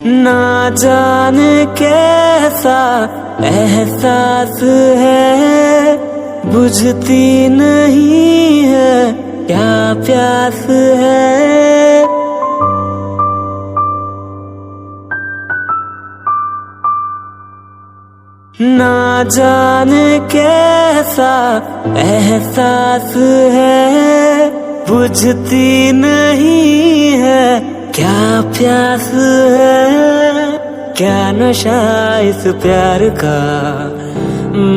ना जाने कैसा एहसास है, बुझती नहीं है क्या प्यास है। ना जाने कैसा एहसास है, बुझती नहीं है क्या प्यास है। क्या नशा इस प्यार का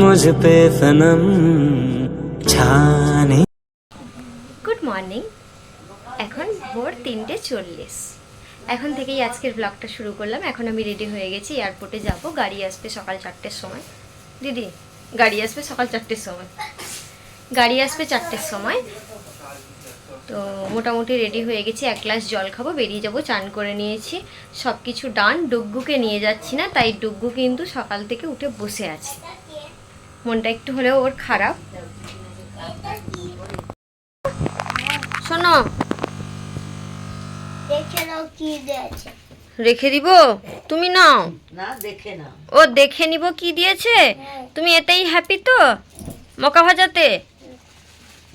मुझ पे सनम छाने। Good morning. এখন ভোর 3:40। এখন থেকেই আজকের ব্লগটা শুরু করলাম। এখন আমি রেডি হয়ে গেছি, এয়ারপোর্টে যাব। গাড়ি আসবে সকাল 4টের সময়। দিদি গাড়ি আসবে সকাল 4টের সময়, গাড়ি আসবে 4টের সময়। তো মোটামুটি রেডি হয়ে গেছি, এক গ্লাস জল খাবো, বেরিয়ে যাব। চান করে নিয়েছি, সব কিছু ডান। ডুগ্গুকে নিয়ে যাচ্ছি না, তাই ডুগ্গু কিন্তু সকাল থেকে উঠে বসে আছে। মনটা একটু হলেও ওর খারাপ। শোনো, রেখে দিব, তুমি নাও না, দেখে নাও। ও দেখে নিব কি দিয়েছে। তুমি এতেই হ্যাপি তো, মকা ভাজাতে?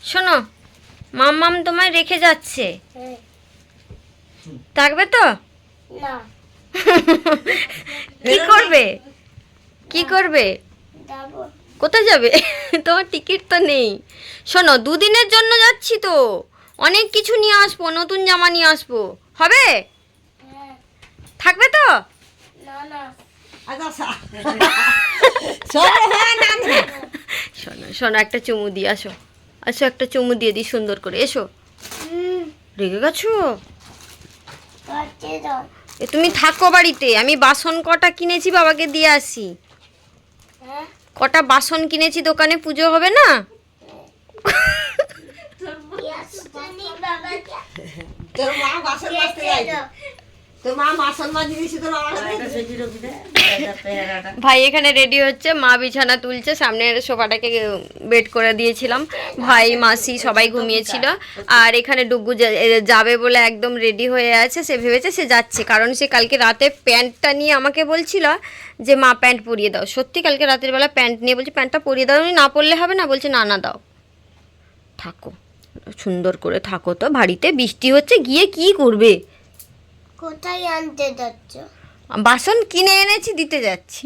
শোনো, মাম্মাম তোমায় রেখে যাচ্ছে, থাকবে তো? কি করবে, কি করবে, কোথায় যাবে? তোমার টিকিট তো নেই। শোনো, দুদিনের জন্য যাচ্ছি তো, অনেক কিছু নিয়ে আসবো, নতুন জামা নিয়ে আসবো, হবে? থাকবে তো? শোনো শোনো, একটা চুমু দিয়ে আসো, আসো একটা চুমু দিয়ে দিই সুন্দর করে। এসো। রেগে গেছো? তুমি থাকো বাড়িতে, আমি বাসন কটা কিনেছি বাবাকে দিয়ে আসি। কটা বাসন কিনেছি দোকানে, পুজো হবে না? তোর মা বাসন মাজতে যাইছে, তোর মা বাসন মাজি দিছে, তোর ভাই এখানে রেডি হচ্ছে, মা বিছানা তুলছে, সামনের সোফাটাকে বেড করে দিয়েছিলাম। ভাই মাসি সবাই ঘুমিয়েছিল। আর এখানে ডুগ্গু যাবে বলে একদম রেডি হয়ে আছে। সে ভেবেছে সে যাচ্ছে, কারণ সে কালকে রাতে প্যান্টটা নিয়ে আমাকে বলছিল যে মা প্যান্ট পরিয়ে দাও। সত্যি কালকে রাতের বেলা প্যান্ট নিয়ে বলছে প্যান্টটা পরিয়ে দাও, না পরলে হবে না। বলছে না না দাও, থাকো সুন্দর করে থাকো। তো বাড়িতে বৃষ্টি হচ্ছে, গিয়ে কি করবে? কোথায় আনতে যাচ্ছ? বাসন কিনে এনেছি, দিতে যাচ্ছি।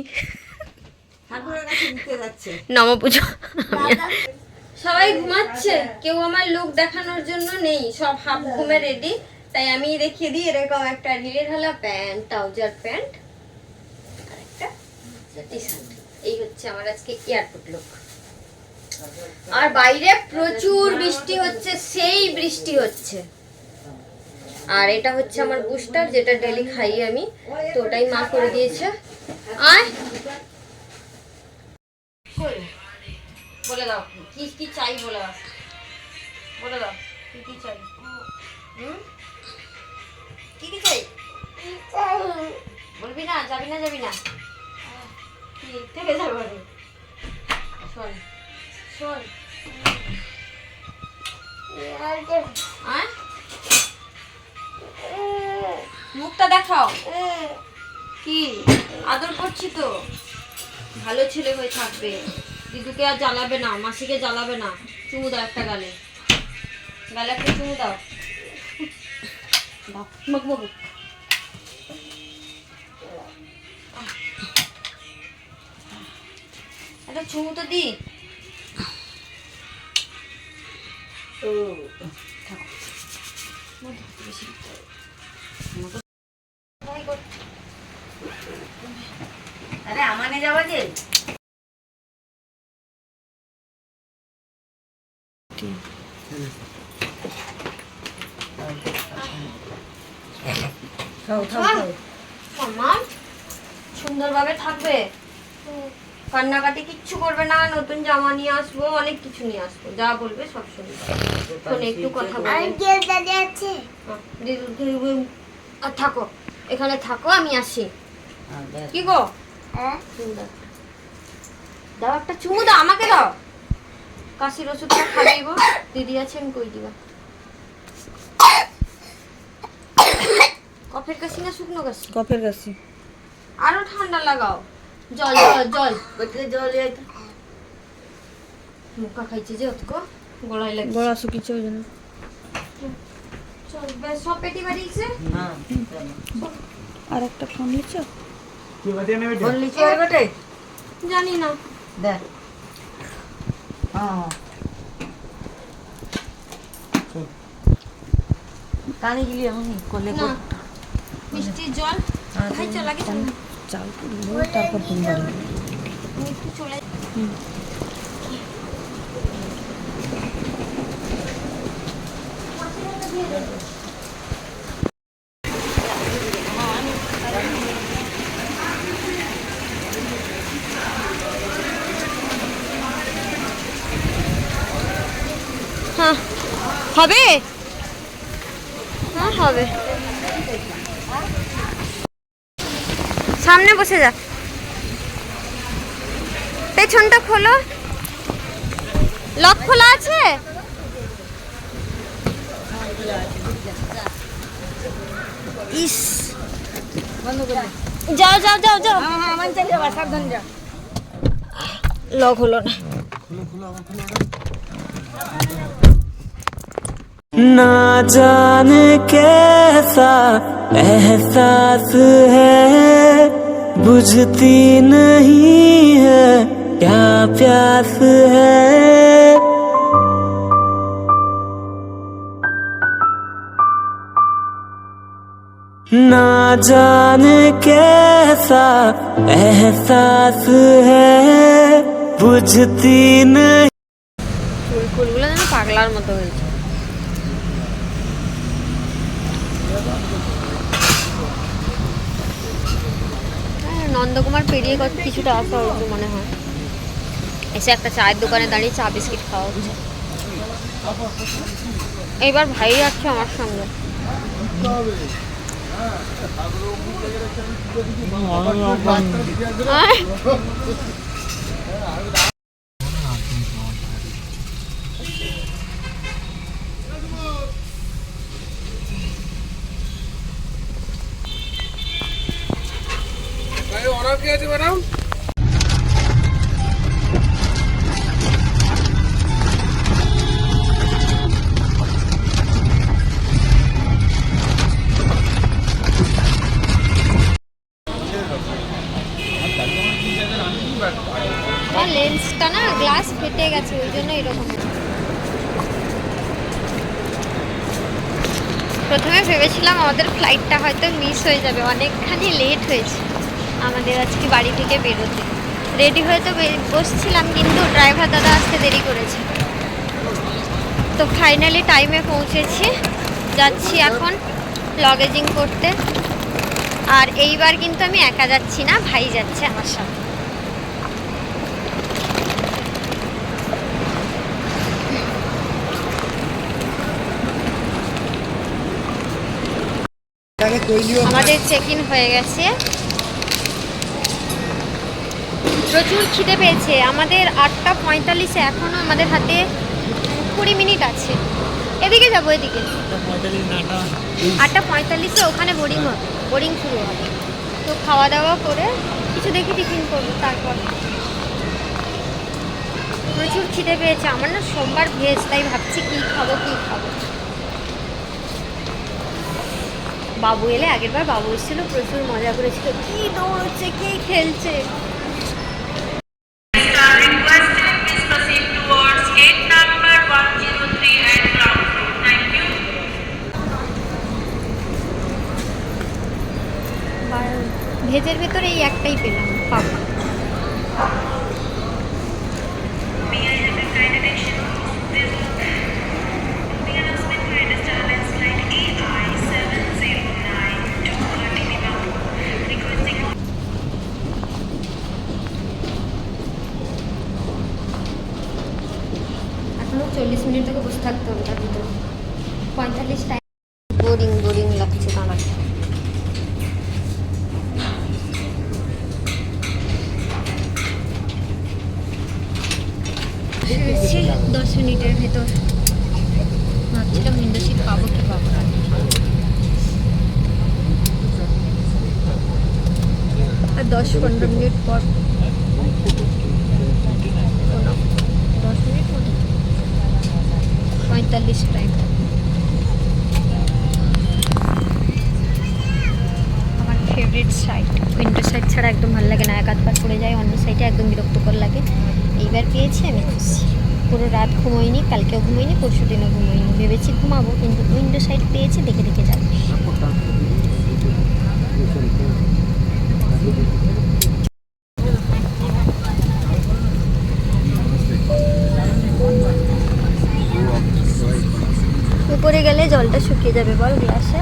ঠাকুরের কাছে দিতে যাচ্ছে। নবপুজো। সবাই ঘুমাচ্ছে, কেউ আমার লুক দেখানোর জন্য নেই, সব হাফ ঘুমে রেডি। তাই আমি রেখে দিই এরকম একটা ঢিলে ঢালা প্যান্ট, ট্রাউজার প্যান্ট আর একটা টি-শার্ট। এই হচ্ছে আমার আজকে এয়ারপোর্ট লুক। আর বাইরে প্রচুর বৃষ্টি হচ্ছে, সেই বৃষ্টি হচ্ছে। আর এটা হচ্ছে আমার বুস্টার, যেটা ডেলি খাই আমি, তো ওটাই মা করে দিয়েছে। আয় বলে দাও কি কি চাই, বলে দাও, বলে দাও কি কি চাই। কি কি চাই বলবি না? যাবি না, যাবি না, কি থেকে যাবো? শোন শোন, আয় মুখটা দেখাও। কি আদর করছি তো, ভালো ছেলে হয়ে থাকবে। দিদুকে আর জ্বালাবে না, মাসিকে জ্বালাবে না। চুমু দাও একটা গালে, গালে একটা চুমু দাও। দাও একটা চুমু তো দি। আরে আমানে যাবা যে সুন্দরভাবে থাকবে, কান্নাকাটি কিচ্ছু করবে না। নতুন জামা নিয়ে আসবো, অনেক কিছু নিয়ে আসবো, যা বলবে সব শুনবে। ফোনে একটু কথা বলবে। থাকো এখানে, থাকো, আমি আসি। কি গো, দাও একটা চুমু দাও, আমাকে দাও। কাশির ওষুধটা খাইব, দিদি আছে, আমি কই দিবা। কফ কফের কাশি না শুকনো কাশি? কফের কাশি। আরো ঠান্ডা লাগাও। জল জল জল। কোথায় জল এই মুখা খাইছে যে অতক গলায় লাগছে। গলা শুকিয়েছে ওই জন্য। চল বেশ সব পেটি বাড়িয়েছে। হ্যাঁ আর একটা ফোন নিচ্ছ? ফোন লিখে আর বটে জানি না। দেখ হ্যাঁ কানে গেলি আমি কোলে না মিষ্টির জল খাই চল আগে চল। চাল তারপর ফোন বাড়ি। মিষ্টি চলে হ্যাঁ হবে হ্যাঁ হবে সামনে বসে যা পেছনটা খোলো লক খোলা আছে ইস যাও যাও যাও যাও আমার চলে যাবা সাবধান যা লক হলো না ना जाने कैसा एहसास है बुझती नहीं है क्या प्यास है ना जाने कैसा एहसास है बुझती नहीं ফুলগুলো যেন পাগলার মতো হয়েছে নন্দকুমার পেরিয়ে কিছুটা আসা হয়েছে মনে হয় এসে একটা চায়ের দোকানে দাঁড়িয়ে চা বিস্কিট খাওয়া হচ্ছে এইবার ভাই যাচ্ছে আমার সঙ্গে লেন্সটা না গ্লাস ফেটে গেছে ওই জন্য এরকম প্রথমে ভেবেছিলাম আমাদের ফ্লাইটটা হয়তো মিস হয়ে যাবে অনেকখানি লেট হয়েছে আমাদের আজকে বাড়ি থেকে বেরোতে রেডি হয়ে তো বসছিলাম কিন্তু ড্রাইভার দাদা আসতে দেরি করেছে তো ফাইনালি টাইমে পৌঁছেছি যাচ্ছি এখন লগেজিং করতে আর এইবার কিন্তু আমি একা যাচ্ছি না ভাই যাচ্ছে আমার সাথে আমাদের চেক ইন হয়ে গেছে প্রচুর খিদে পেয়েছে আমাদের 8:45 এখনো আমাদের হাতে 20 মিনিট আছে এদিকে যাবো এদিকে 8:45 ওখানে বোরিং শুরু হবে তো খাওয়া দাওয়া করে কিছু দেখি টিফিন করবো তারপর প্রচুর খিদে পেয়েছে আমার না সোমবার ভেজ তাই ভাবছি কি খাবো বাবু এলে আগেরবার বাবু এসেছিল প্রচুর মজা করেছিল কি দৌড়চ্ছে কি খেলছে ভেজের ভেতরে এই একটাই পেলাম পাপা এখনো 40 মিনিট থেকে বসে থাকতে হবে তার ভিতরে 45 টাইম বোরিং লাগছে আমার ফিরছি 10 মিনিটের ভেতর ভাবছিলাম উইন্ডো সিট পাবো কি পাবো না আর 10-15 মিনিট পর 10 মিনিট মতো 45 টাইম। আমার ফেভারিট সাইড উইন্ডো সাইড ছাড়া একদম ভালো লাগে না, এক আধ বার পড়ে যায়, অন্য সাইডে একদম বিরক্তকর লাগে। এইবার পেয়েছি, আমি খুশি। পুরো রাত ঘুমোইনি, কালকেও ঘুমোইনি, পরশু দিনও ঘুমোইনি, ভেবেছি ঘুমাবো, কিন্তু উইন্ডো সাইড পেয়েছি, দেখে দেখে যাবো। উপরে গেলে জলটা শুকিয়ে যাবে বল গ্লাসে।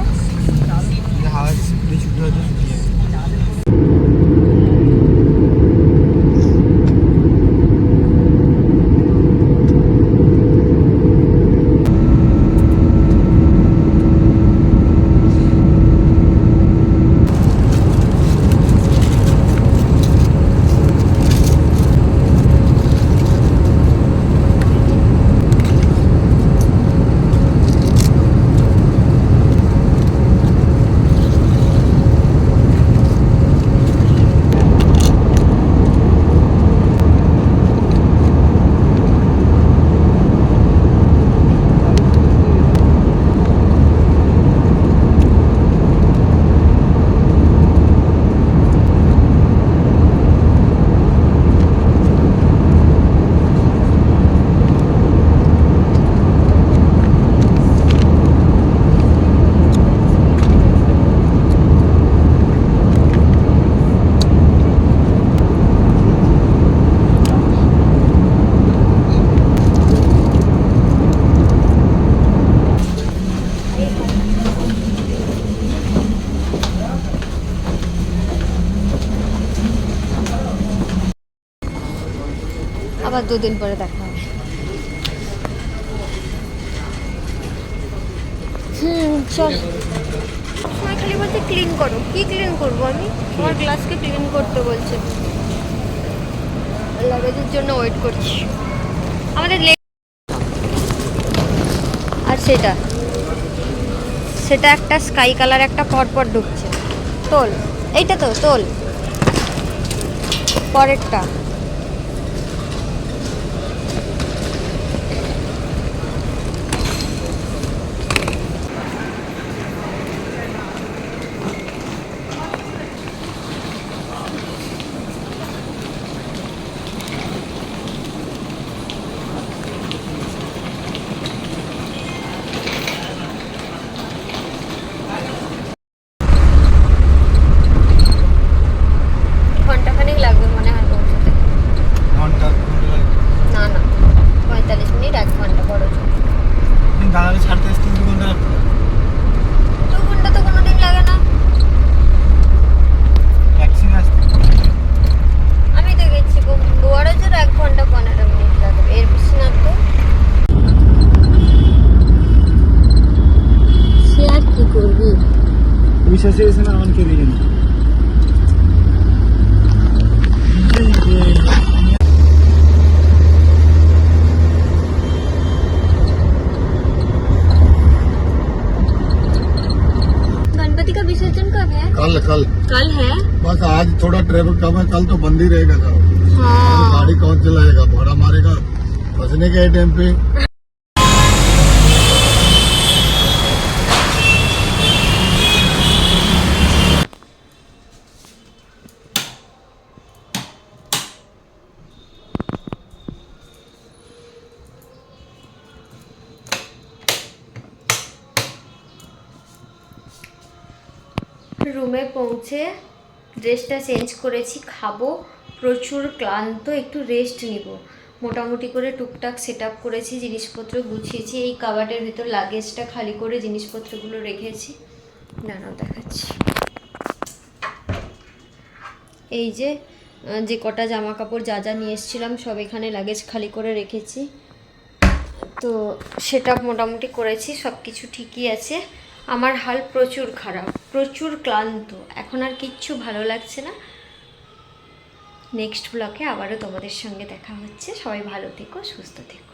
আবার 2 দিন পরে দেখা হবে। চল। সময় খালি বলছে ক্লিন করো, কি ক্লিন করবো আমি? আমার গ্লাসকে ক্লিন করতে বলছে, লাগেজের জন্য ওয়েট করছি। আমাদের আর সেটা একটা স্কাই কালার একটা পরপর ঢুকছে। তোল, এইটা তো তোল, পরেরটা। ঘন্টাখানেক লাগবে মনে হয় পৌঁছাতে। না না, 45 মিনিট, 1 ঘন্টা বড় জন্য। 2 ঘন্টা তো কোনোদিন লাগে না। আমি দেখেছি বড় জোর 1 ঘন্টা 15 মিনিট লাগবে, এর বেশি না তো। সে আর কি করবি, বিশ্বাসে এসে না আমাকে দিয়ে না। गणपति का विसर्जन कब है? कल है। बस आज थोड़ा ट्रैफिक कम है, कल तो बंद ही रहेगा सर। हाँ। गाड़ी कौन चलाएगा, भाड़ा मारेगा फंसने के टाइम पे। রুমে পৌঁছে ড্রেসটা চেঞ্জ করেছি, খাবো, প্রচুর ক্লান্ত, একটু রেস্ট নিব। মোটামুটি করে টুকটাক সেট আপ করেছি, জিনিসপত্র গুছিয়েছি। এই কাবার্ডের ভিতর লাগেজটা খালি করে জিনিসপত্রগুলো রেখেছি, দাঁড়াও দেখাচ্ছি। এই যে কটা জামা কাপড় যা যা নিয়ে এসেছিলাম সব এখানে লাগেজ খালি করে রেখেছি। তো সেট আপ মোটামুটি করেছি, সব কিছু ঠিকই আছে। আমার হাল প্রচুর খারাপ, প্রচুর ক্লান্ত, এখন আর কিচ্ছু ভালো লাগছে না। নেক্সট ব্লগে আবারও তোমাদের সঙ্গে দেখা হচ্ছে। সবাই ভালো থেকো, সুস্থ থেকো।